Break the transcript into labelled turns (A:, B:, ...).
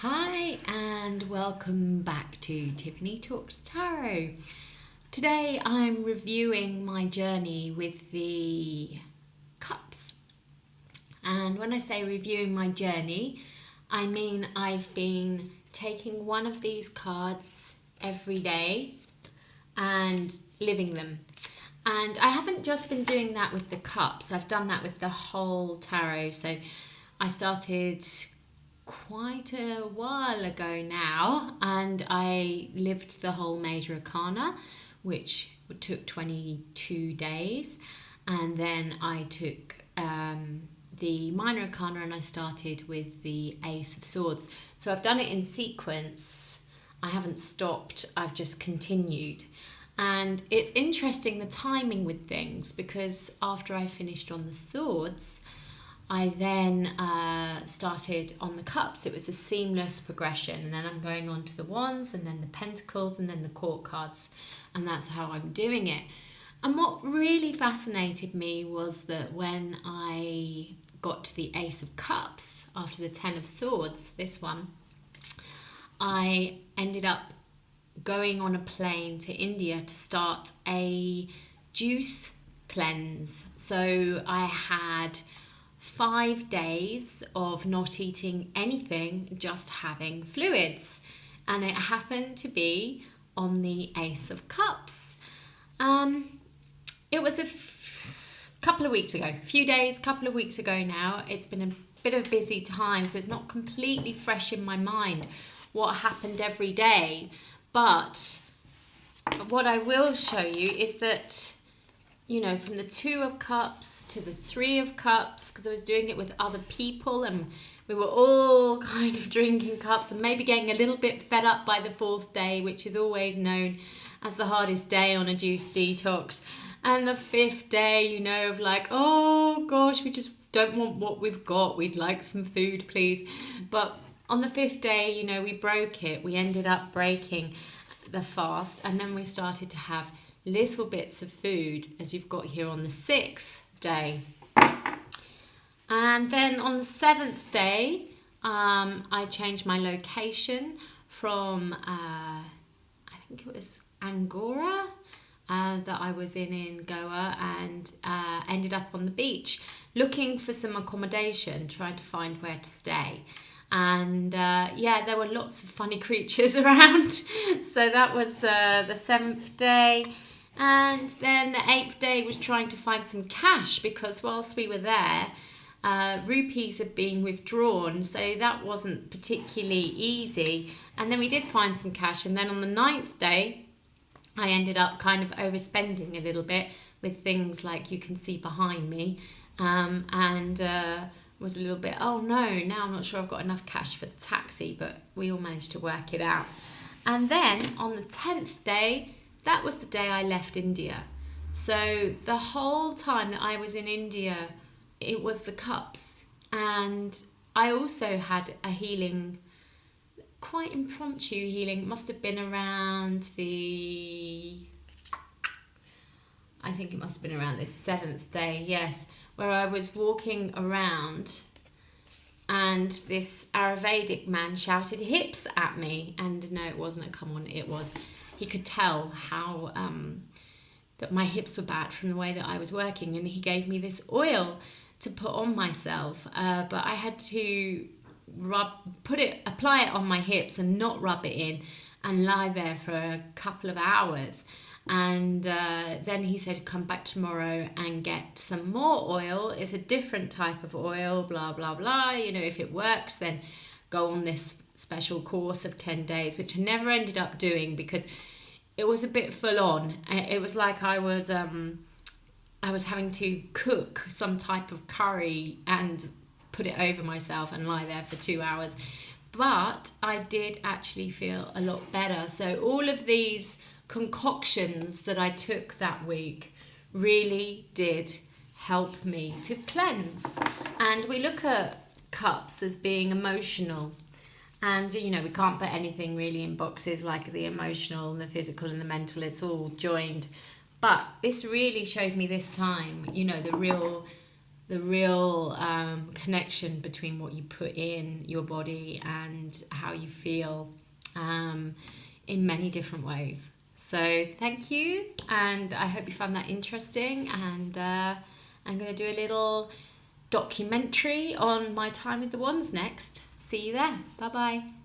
A: Hi and welcome back to Tiffany Talks Tarot. Today I'm reviewing my journey with the cups. And when I say reviewing my journey, I mean I've been taking one of these cards every day and living them. And I haven't just been doing that with the cups, I've done that with the whole tarot. So I started quite a while ago now, and I lived the whole major arcana, which took 22 days, and then I took the minor arcana and I started with the Ace of Swords. So I've done it in sequence. I haven't stopped, I've just continued. And it's interesting the timing with things, because after I finished on the swords, I then started on the cups. It was a seamless progression, and then I'm going on to the wands, and then the pentacles, and then the court cards, and that's how I'm doing it. And what really fascinated me was that when I got to the Ace of Cups, after the Ten of Swords, this one, I ended up going on a plane to India to start a juice cleanse. So I had 5 days of not eating anything, just having fluids, and it happened to be on the Ace of Cups. It was a couple of weeks ago, couple of weeks ago now. It's been a bit of a busy time, so it's not completely fresh in my mind what happened every day, but what I will show you is that, you know, from the Two of Cups to the Three of Cups, because I was doing it with other people and we were all kind of drinking cups and maybe getting a little bit fed up by the fourth day, which is always known as the hardest day on a juice detox. And the fifth day, you know, of like, oh gosh, we just don't want what we've got. We'd like some food, please. But on the fifth day, you know, we broke it. We ended up breaking the fast, and then we started to have little bits of food, as you've got here on the sixth day. And then on the seventh day, I changed my location from, I think it was Angora, that I was in Goa, and ended up on the beach looking for some accommodation, trying to find where to stay. And yeah, there were lots of funny creatures around. So that was the seventh day. And then the eighth day was trying to find some cash, because whilst we were there, rupees had been withdrawn, so that wasn't particularly easy. And then we did find some cash, and then on the ninth day, I ended up kind of overspending a little bit with things like you can see behind me, and was a little bit, oh no, now I'm not sure I've got enough cash for the taxi, but we all managed to work it out. And then on the 10th day, that was the day I left India. So the whole time that I was in India, it was the cups. And I also had a healing, quite impromptu healing. It must have been around I think it must have been around this 7th day, yes, where I was walking around and this Ayurvedic man shouted hips at me. And no, it wasn't a come on, it was, he could tell how that my hips were bad from the way that I was working, and he gave me this oil to put on myself, but I had to apply it on my hips and not rub it in, and lie there for a couple of hours. And then he said, come back tomorrow and get some more oil. It's a different type of oil, blah, blah, blah. You know, if it works, then go on this special course of 10 days, which I never ended up doing because it was a bit full on. It was like I was having to cook some type of curry and put it over myself and lie there for 2 hours. But I did actually feel a lot better. So all of these concoctions that I took that week really did help me to cleanse. And we look at cups as being emotional, and you know, we can't put anything really in boxes like the emotional and the physical and the mental. It's all joined. But this really showed me this time, you know, the the real connection between what you put in your body and how you feel in many different ways. So thank you, and I hope you found that interesting, and I'm going to do a little documentary on my time with the wands next. See you there. Bye bye.